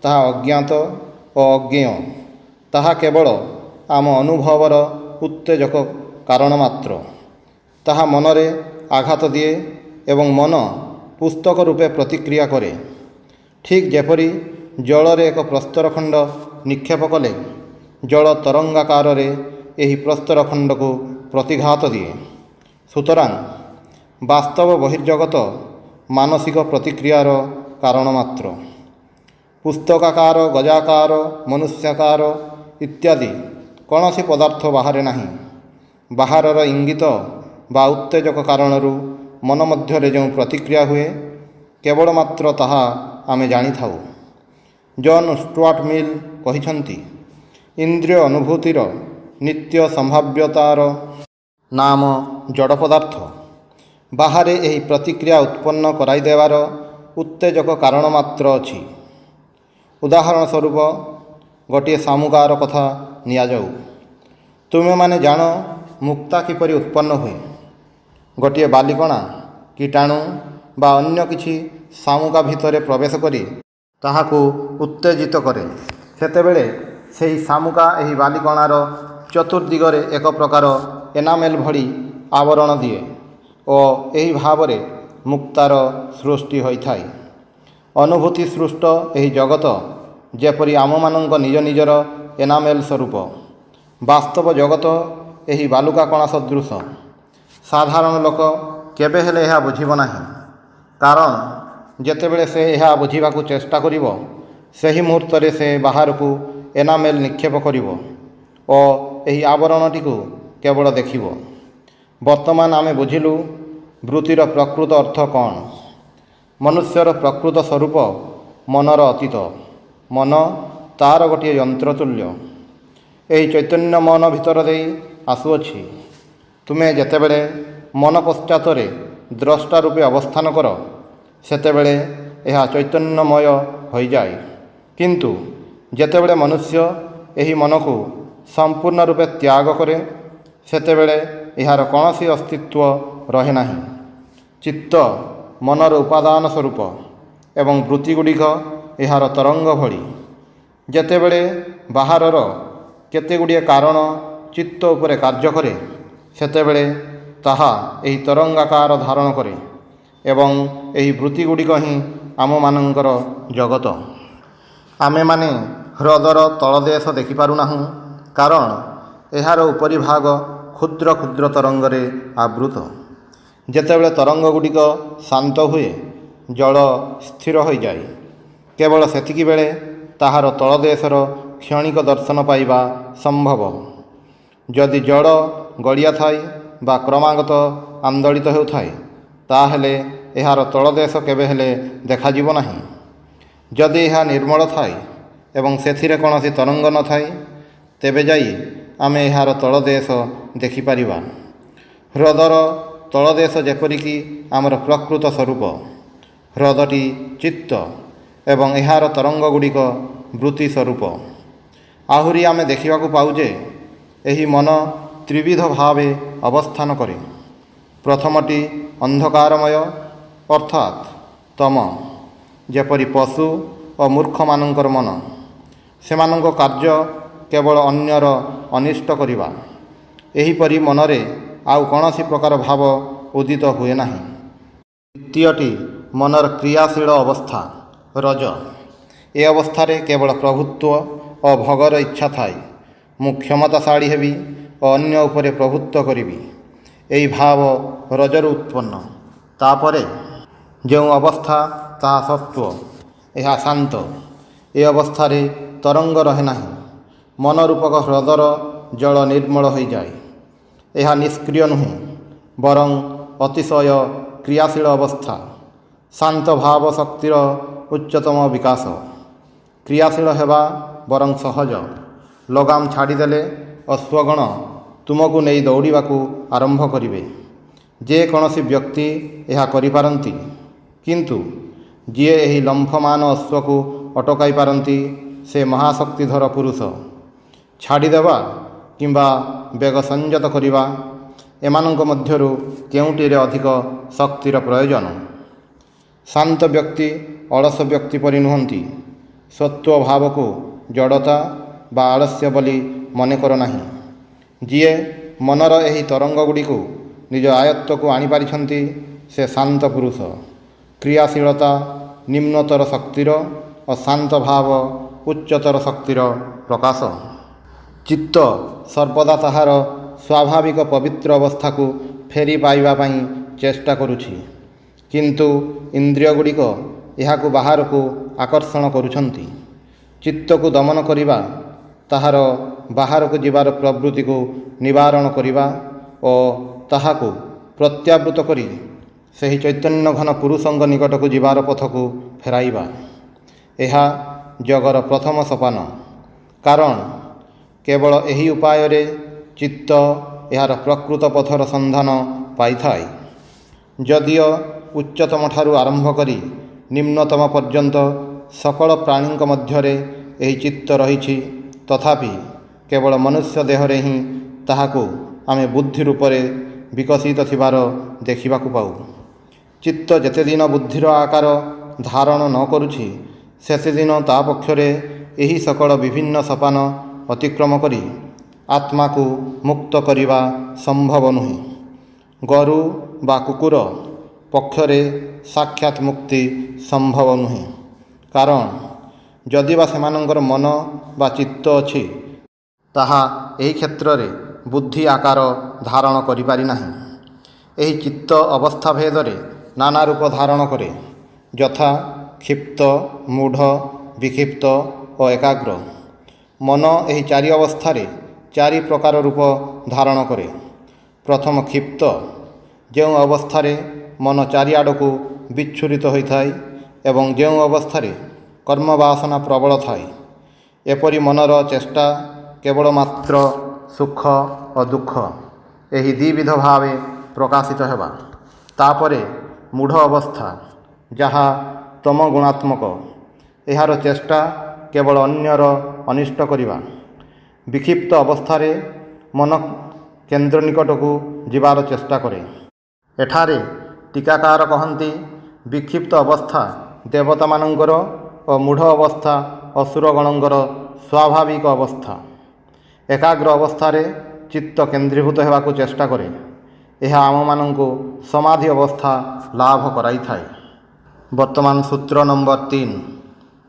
ତାହା ଅଜ୍ଞାତ ଓ ଅଜ୍ଞେୟ। ତାହା କେବଳ ଆମ ଅନୁଭବର ଉତ୍ତେଜକ କାରଣ ମାତ୍ର। ତାହା ମନରେ ଆଘାତ ଦିଏ ଏବଂ ମନ ପୁସ୍ତକ ରୂପେ ପ୍ରତିକ୍ରିୟା କରେ। ଠିକ୍ ଯେପରି ଜଳରେ ଏକ ପ୍ରସ୍ତର ଖଣ୍ଡ ନିକ୍ଷେପ କଲେ ଜଳ ତରଙ୍ଗାକାରରେ ଏହି ପ୍ରସ୍ତର ଖଣ୍ଡକୁ ପ୍ରତିଘାତ ଦିଏ। ସୁତରାଂ ବାସ୍ତବ ବହିର୍ଜଗତ ମାନସିକ ପ୍ରତିକ୍ରିୟାର କାରଣ ମାତ୍ର। ପୁସ୍ତକାକାର, ଗଜାକାର, ମନୁଷ୍ୟାକାର ଇତ୍ୟାଦି କୌଣସି ପଦାର୍ଥ ବାହାରେ ନାହିଁ। ବାହାରର ଇଙ୍ଗିତ ବା ଉତ୍ତେଜକ କାରଣରୁ ମନ ମଧ୍ୟରେ ଯେଉଁ ପ୍ରତିକ୍ରିୟା ହୁଏ କେବଳ ମାତ୍ର ତାହା ଆମେ ଜାଣିଥାଉ। ଜନ୍ ଷ୍ଟୁଆର୍ଟ ମିଲ୍ କହିଛନ୍ତି, ଇନ୍ଦ୍ରିୟ ଅନୁଭୂତିର ନିତ୍ୟ ସମ୍ଭାବ୍ୟତାର ନାମ ଜଡ଼ ପଦାର୍ଥ। ବାହାରେ ଏହି ପ୍ରତିକ୍ରିୟା ଉତ୍ପନ୍ନ କରାଇଦେବାର ଉତ୍ତେଜକ କାରଣ ମାତ୍ର ଅଛି। ଉଦାହରଣ ସ୍ୱରୂପ ଗୋଟିଏ ଶାମୁକାର କଥା ନିଆଯାଉ। ତୁମେମାନେ ଜାଣ ମୁକ୍ତା କିପରି ଉତ୍ପନ୍ନ ହୁଏ। ଗୋଟିଏ ବାଲିକଣା କୀଟାଣୁ ବା ଅନ୍ୟ କିଛି ଶାମୁକା ଭିତରେ ପ୍ରବେଶ କରି ତାହାକୁ ଉତ୍ତେଜିତ କରେ। ସେତେବେଳେ ସେହି ଶାମୁକା ଏହି ବାଲିକଣାର ଚତୁର୍ଦିଗରେ ଏକ ପ୍ରକାର ଏନାମେଲ୍ ଭଳି ଆବରଣ ଦିଏ ଓ ଏହି ଭାବରେ ମୁକ୍ତାର ସୃଷ୍ଟି ହୋଇଥାଏ। ଅନୁଭୂତି ସୃଷ୍ଟ ଏହି ଜଗତ ଯେପରି ଆମମାନଙ୍କ ନିଜ ନିଜର ଏନାମେଲ୍ ସ୍ୱରୂପ। ବାସ୍ତବ ଜଗତ ଏହି ବାଲୁକା କଣା ସଦୃଶ। ସାଧାରଣ ଲୋକ କେବେ ହେଲେ ଏହା ବୁଝିବ ନାହିଁ, କାରଣ ଯେତେବେଳେ ସେ ଏହା ବୁଝିବାକୁ ଚେଷ୍ଟା କରିବ ସେହି ମୁହୂର୍ତ୍ତରେ ସେ ବାହାରକୁ ଏନାମେଲ୍ ନିକ୍ଷେପ କରିବ ଓ ଏହି ଆବରଣଟିକୁ କେବଳ ଦେଖିବ। ବର୍ତ୍ତମାନ ଆମେ ବୁଝିଲୁ ବୃତ୍ତିର ପ୍ରକୃତ ଅର୍ଥ କ'ଣ। ମନୁଷ୍ୟର ପ୍ରକୃତ ସ୍ୱରୂପ ମନର ଅତୀତ। ମନ ତା'ର ଗୋଟିଏ ଯନ୍ତ୍ର ତୁଲ୍ୟ। ଏହି ଚୈତନ୍ୟ ମନ ଭିତର ଦେଇ ଆସୁଅଛି। ତୁମେ ଯେତେବେଳେ ମନ ପଶ୍ଚାତରେ ଦ୍ରଷ୍ଟା ରୂପେ ଅବସ୍ଥାନ କର ସେତେବେଳେ ଏହା ଚୈତନ୍ୟମୟ ହୋଇଯାଏ। କିନ୍ତୁ ଯେତେବେଳେ ମନୁଷ୍ୟ ଏହି ମନକୁ ସମ୍ପୂର୍ଣ୍ଣ ରୂପେ ତ୍ୟାଗ କରେ ସେତେବେଳେ ଏହାର କୌଣସି ଅସ୍ତିତ୍ୱ ରହେ ନାହିଁ। ଚିତ୍ତ ମନର ଉପାଦାନ ସ୍ୱରୂପ ଏବଂ ବୃତ୍ତିଗୁଡ଼ିକ ଏହାର ତରଙ୍ଗ ଭଳି। ଯେତେବେଳେ ବାହାରର କେତେଗୁଡ଼ିଏ କାରଣ ଚିତ୍ତ ଉପରେ କାର୍ଯ୍ୟ କରେ ସେତେବେଳେ ତାହା ଏହି ତରଙ୍ଗାକାର ଧାରଣ କରେ ଏବଂ ଏହି ବୃତ୍ତିଗୁଡ଼ିକ ହିଁ ଆମମାନଙ୍କର ଜଗତ। ଆମେମାନେ ହ୍ରଦର ତଳଦେଶ ଦେଖିପାରୁନାହୁଁ କାରଣ ଏହାର ଉପରି ଭାଗ କ୍ଷୁଦ୍ର କ୍ଷୁଦ୍ର ତରଙ୍ଗରେ ଆବୃତ। ଯେତେବେଳେ ତରଙ୍ଗଗୁଡ଼ିକ ଶାନ୍ତ ହୁଏ ଜଳ ସ୍ଥିର ହୋଇଯାଏ। କେବଳ ସେତିକି ବେଳେ ତାହାର ତଳଦେଶର କ୍ଷଣିକ ଦର୍ଶନ ପାଇବା ସମ୍ଭବ। ଯଦି ଜଳ ଗଡ଼ିଆଥାଏ ବା କ୍ରମାଗତ ଆନ୍ଦୋଳିତ ହେଉଥାଏ ତାହେଲେ ଏହାର ତଳଦେଶ କେବେ ହେଲେ ଦେଖାଯିବ ନାହିଁ। ଯଦି ଏହା ନିର୍ମଳ ଥାଏ ଏବଂ ସେଥିରେ କୌଣସି ତରଙ୍ଗ ନଥାଏ ତେବେ ଯାଇ ଆମେ ଏହାର ତଳଦେଶ ଦେଖିପାରିବା। ହ୍ରଦର ତଳଦେଶ ଯେପରିକି ଆମର ପ୍ରକୃତ ସ୍ୱରୂପ। ହ୍ରଦଟି ଚିତ୍ତ ଏବଂ ଏହାର ତରଙ୍ଗଗୁଡ଼ିକ ବୃତ୍ତି ସ୍ୱରୂପ। ଆହୁରି ଆମେ ଦେଖିବାକୁ ପାଉ ଯେ ଏହି ମନ ତ୍ରିବିଧ ଭାବେ ଅବସ୍ଥାନ କରେ। ପ୍ରଥମଟି ଅନ୍ଧକାରମୟ ଅର୍ଥାତ୍ ତମ, ଯେପରି ପଶୁ ଓ ମୂର୍ଖମାନଙ୍କର ମନ। ସେମାନଙ୍କ କାର୍ଯ୍ୟ କେବଳ ଅନ୍ୟର ଅନିଷ୍ଟ କରିବା। ଏହିପରି ମନରେ ଆଉ କୌଣସି ପ୍ରକାର ଭାବ ଉଦିତ ହୁଏ ନାହିଁ। ଦ୍ୱିତୀୟଟି ମନର କ୍ରିୟାଶୀଳ ଅବସ୍ଥା ରଜ। ଏ ଅବସ୍ଥାରେ କେବଳ ପ୍ରଭୁତ୍ୱ ଓ ଭୋଗର ଇଚ୍ଛା ଥାଏ। ମୁଁ କ୍ଷମତାଶାଳୀ ହେବି ଓ ଅନ୍ୟ ଉପରେ ପ୍ରଭୁତ୍ୱ କରିବି। ଏହି ଭାବ ରଜରୁ ଉତ୍ପନ୍ନ। ତାପରେ ଯେଉଁ ଅବସ୍ଥା ତାହା ସତ୍ତ୍ୱ। ଏହା ଶାନ୍ତ। ଏ ଅବସ୍ଥାରେ ତରଙ୍ଗ ରହେ ନାହିଁ। ମନରୂପକ ହ୍ରଦର ଜଳ ନିର୍ମଳ ହୋଇଯାଏ। ଏହା ନିଷ୍କ୍ରିୟ ନୁହେଁ ବରଂ ଅତିଶୟ କ୍ରିୟାଶୀଳ ଅବସ୍ଥା। ଶାନ୍ତ ଭାବ ଶକ୍ତିର ଉଚ୍ଚତମ ବିକାଶ। କ୍ରିୟାଶୀଳ ହେବା ବରଂ ସହଜ। ଲଗାମ ଛାଡ଼ିଦେଲେ ଅଶ୍ୱଗଣ ତୁମକୁ ନେଇ ଦୌଡ଼ିବାକୁ ଆରମ୍ଭ କରିବେ। ଯେକୌଣସି ବ୍ୟକ୍ତି ଏହା କରିପାରନ୍ତି, କିନ୍ତୁ ଯିଏ ଏହି ଲମ୍ଫମାନ ଅଶ୍ୱକୁ ଅଟକାଇ ପାରନ୍ତି ସେ ମହାଶକ୍ତିଧର ପୁରୁଷ। ଛାଡ଼ିଦେବା କିମ୍ବା ବେଗ ସଂଯତ କରିବା ଏମାନଙ୍କ ମଧ୍ୟରୁ କେଉଁଟିରେ ଅଧିକ ଶକ୍ତିର ପ୍ରୟୋଜନ? ଶାନ୍ତ ବ୍ୟକ୍ତି ଅଳସ ବ୍ୟକ୍ତି ପରି ନୁହନ୍ତି। ସତ୍ତ୍ୱ ଭାବକୁ ଜଡ଼ତା ବା ଆଳସ୍ୟ ବୋଲି ମନେକର ନାହିଁ। ଯିଏ ମନର ଏହି ତରଙ୍ଗଗୁଡ଼ିକୁ ନିଜ ଆୟତ୍ତକୁ ଆଣିପାରିଛନ୍ତି ସେ ଶାନ୍ତ ପୁରୁଷ। କ୍ରିୟାଶୀଳତା ନିମ୍ନତର ଶକ୍ତିର ଓ ଶାନ୍ତ ଭାବ ଉଚ୍ଚତର ଶକ୍ତିର ପ୍ରକାଶ। ଚିତ୍ତ ସର୍ବଦା ତାହାର ସ୍ୱାଭାବିକ ପବିତ୍ର ଅବସ୍ଥାକୁ ଫେରି ପାଇବା ପାଇଁ ଚେଷ୍ଟା କରୁଛି, କିନ୍ତୁ ଇନ୍ଦ୍ରିୟଗୁଡ଼ିକ ଏହାକୁ ବାହାରକୁ ଆକର୍ଷଣ କରୁଛନ୍ତି। ଚିତ୍ତକୁ ଦମନ କରିବା ତାହାର ବାହାରକୁ ଯିବାର ପ୍ରବୃତ୍ତିକୁ ନିବାରଣ କରିବା ଓ ତାହାକୁ ପ୍ରତ୍ୟାବୃତ କରି ସେହି ଚୈତନ୍ୟ ଘନ ପୁରୁଷଙ୍କ ନିକଟକୁ ଯିବାର ପଥକୁ ଫେରାଇବା। ଏହା ଯୋଗର ପ୍ରଥମ ସୋପାନ, କାରଣ କେବଳ ଏହି ଉପାୟରେ ଚିତ୍ତ ଏହାର ପ୍ରକୃତ ପଥର ସନ୍ଧାନ ପାଇଥାଏ। ଯଦିଓ ଉଚ୍ଚତମ ଠାରୁ ଆରମ୍ଭ କରି ନିମ୍ନତମ ପର୍ଯ୍ୟନ୍ତ ସକଳ ପ୍ରାଣୀଙ୍କ ମଧ୍ୟରେ ଏହି ଚିତ୍ତ ରହିଛି, ତଥାପି କେବଳ ମନୁଷ୍ୟ ଦେହରେ ହିଁ ତାହାକୁ ଆମେ ବୁଦ୍ଧି ରୂପରେ ବିକଶିତ ଥିବାର ଦେଖିବାକୁ ପାଉ। ଚିତ୍ତ ଯେତେଦିନ ବୁଦ୍ଧିର ଆକାର ଧାରଣ ନ କରୁଛି, ସେତେଦିନ ତା ପକ୍ଷରେ ଏହି ସକଳ ବିଭିନ୍ନ ସୋପାନ ଅତିକ୍ରମ କରି ଆତ୍ମାକୁ ମୁକ୍ତ କରିବା ସମ୍ଭବ ନୁହେଁ। ଗୋରୁ ବା କୁକୁର ପକ୍ଷରେ ସାକ୍ଷାତ ମୁକ୍ତି ସମ୍ଭବ ନୁହେଁ, କାରଣ ଯଦିବା ସେମାନଙ୍କର ମନ ବା ଚିତ୍ତ ଅଛି, ତାହା ଏହି କ୍ଷେତ୍ରରେ ବୁଦ୍ଧି ଆକାର ଧାରଣ କରିପାରି ନାହିଁ। ଏହି ଚିତ୍ତ ଅବସ୍ଥା ଭେଦରେ ନାନା ରୂପ ଧାରଣ କରେ, ଯଥା କ୍ଷିପ୍ତ, ମୂଢ଼, ବିକ୍ଷିପ୍ତ ଓ ଏକାଗ୍ର। ମନ ଏହି ଚାରି ଅବସ୍ଥାରେ ଚାରି ପ୍ରକାର ରୂପ ଧାରଣ କରେ। ପ୍ରଥମ କ୍ଷିପ୍ତ, ଯେଉଁ ଅବସ୍ଥାରେ ମନ ଚାରିଆଡ଼କୁ ବିଚ୍ଛୁରିତ ହୋଇଥାଏ ଏବଂ ଯେଉଁ ଅବସ୍ଥାରେ କର୍ମବାସନା ପ୍ରବଳ ଥାଏ। ଏପରି ମନର ଚେଷ୍ଟା କେବଳ ମାତ୍ର ସୁଖ ଓ ଦୁଃଖ ଏହି ଦ୍ୱିବିଧ ଭାବେ ପ୍ରକାଶିତ ହେବା। ତାପରେ ମୂଢ଼ ଅବସ୍ଥା, ଯାହା ତମ ଗୁଣାତ୍ମକ, ଏହାର ଚେଷ୍ଟା କେବଳ ଅନ୍ୟର ଅନିଷ୍ଟ କରିବା। ବିକ୍ଷିପ୍ତ ଅବସ୍ଥାରେ ମନ କେନ୍ଦ୍ର ନିକଟକୁ ଯିବାର ଚେଷ୍ଟା କରେ। ଏଠାରେ ଟୀକାକାର କହନ୍ତି, ବିକ୍ଷିପ୍ତ ଅବସ୍ଥା ଦେବତାମାନଙ୍କର ଓ ମୂଢ଼ ଅବସ୍ଥା ଅସୁରଗଣଙ୍କର ସ୍ୱାଭାବିକ ଅବସ୍ଥା। ଏକାଗ୍ର ଅବସ୍ଥାରେ ଚିତ୍ତ କେନ୍ଦ୍ରୀଭୂତ ହେବାକୁ ଚେଷ୍ଟା କରେ। ଏହା ଆମମାନଙ୍କୁ ସମାଧି ଅବସ୍ଥା ଲାଭ କରାଇଥାଏ। ବର୍ତ୍ତମାନ ସୂତ୍ର ନମ୍ବର 3,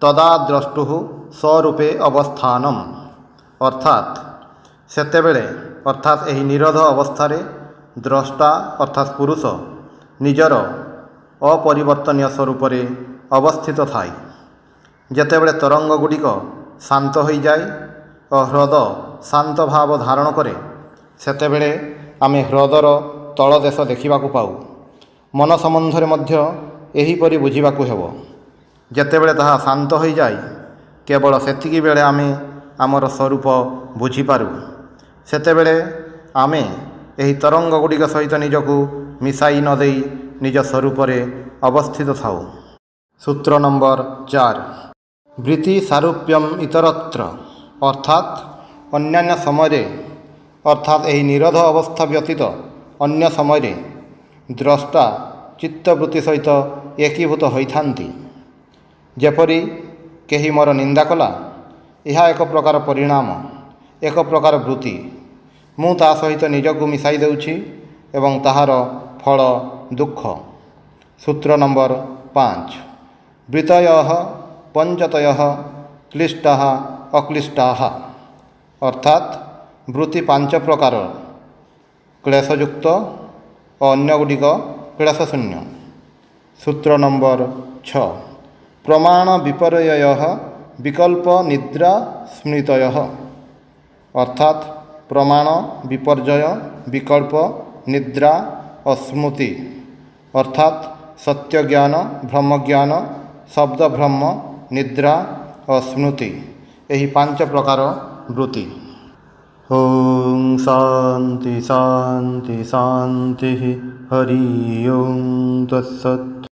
ତଦା ଦ୍ରଷ୍ଟୁଃ ସ୍ୱରୂପେ ଅବସ୍ଥାନମ୍, ଅର୍ଥାତ୍ ସେତେବେଳେ ଏହି ନିରୋଧ ଅବସ୍ଥାରେ ଦ୍ରଷ୍ଟା ଅର୍ଥାତ୍ ପୁରୁଷ ନିଜର ଅପରିବର୍ତ୍ତନୀୟ ସ୍ୱରୂପରେ ଅବସ୍ଥିତ ଥାଏ। ଯେତେବେଳେ ତରଙ୍ଗ ଗୁଡ଼ିକ ଶାନ୍ତ ହୋଇଯାଏ ଓ ହ୍ରଦ ଶାନ୍ତ ଭାବ ଧାରଣ କରେ, ସେତେବେଳେ ଆମେ ହ୍ରଦର ତଳଦେଶ ଦେଖିବାକୁ ପାଉ। ମନ ସମ୍ବନ୍ଧରେ ମଧ୍ୟ ଏହିପରି ବୁଝିବାକୁ ହେବ। ଯେତେବେଳେ ତାହା ଶାନ୍ତ ହୋଇଯାଏ, କେବଳ ସେତିକି ବେଳେ ଆମେ ଆମର ସ୍ୱରୂପ ବୁଝିପାରୁ। ସେତେବେଳେ ଆମେ ଏହି ତରଙ୍ଗ ଗୁଡ଼ିକ ସହିତ ନିଜକୁ ମିଶାଇ ନ ଦେଇ ନିଜ ସ୍ୱରୂପରେ ଅବସ୍ଥିତ ଥାଉ। ସୂତ୍ର ନମ୍ବର 4, ବୃତ୍ତି ସାରୂପ୍ୟମ୍ ଇତରତ୍ର, ଅର୍ଥାତ୍ ଅନ୍ୟାନ୍ୟ ସମୟରେ ଅର୍ଥାତ୍ ଏହି ନିରୋଧ ଅବସ୍ଥା ବ୍ୟତୀତ ଅନ୍ୟ ସମୟରେ ଦ୍ରଷ୍ଟା ଚିତ୍ତବୃତ୍ତି ସହିତ ଏକୀଭୂତ ହୋଇଥାନ୍ତି। ଯେପରି କେହି ମୋର ନିନ୍ଦା କଲା, ଏହା ଏକ ପ୍ରକାର ପରିଣାମ, ଏକ ପ୍ରକାର ବୃତ୍ତି। ମୁଁ ତା ସହିତ ନିଜକୁ ମିଶାଇ ଦେଉଛି ଏବଂ ତାହାର ଫଳ ଦୁଃଖ। ସୂତ୍ର ନମ୍ବର 5, ବୃତ୍ତୟଃ ପଞ୍ଚତୟଃ କ୍ଳିଷ୍ଟାଃ ଅକ୍ଳିଷ୍ଟାଃ, ଅର୍ଥାତ୍ ବୃତ୍ତି 5 ପ୍ରକାର, କ୍ଲେଶଯୁକ୍ତ ଓ ଅନ୍ୟଗୁଡ଼ିକ କ୍ଲେଶଶୂନ୍ୟ। ସୂତ୍ର ନମ୍ବର 6, ପ୍ରମାଣ ବିପର୍ଯ୍ୟୟଃ ବିକଳ୍ପ ନିଦ୍ରା ସ୍ମୃତୟଃ, ଅର୍ଥାତ୍ ପ୍ରମାଣ, ବିପର୍ଯ୍ୟୟ, ବିକଳ୍ପ, ନିଦ୍ରା ଓ ସ୍ମୃତି, ଅର୍ଥାତ୍ ସତ୍ୟଜ୍ଞାନ, ବ୍ରହ୍ମଜ୍ଞାନ, ଶବ୍ଦବ୍ରହ୍ମ, ନିଦ୍ରା ଓ ସ୍ମୃତି, ଏହି 5 ପ୍ରକାର ବୃତ୍ତି। ଓಂ ଶାନ୍ତି ଶାନ୍ତି ଶାନ୍ତି। ହରି ଓಂ ତତ୍ସତ୍।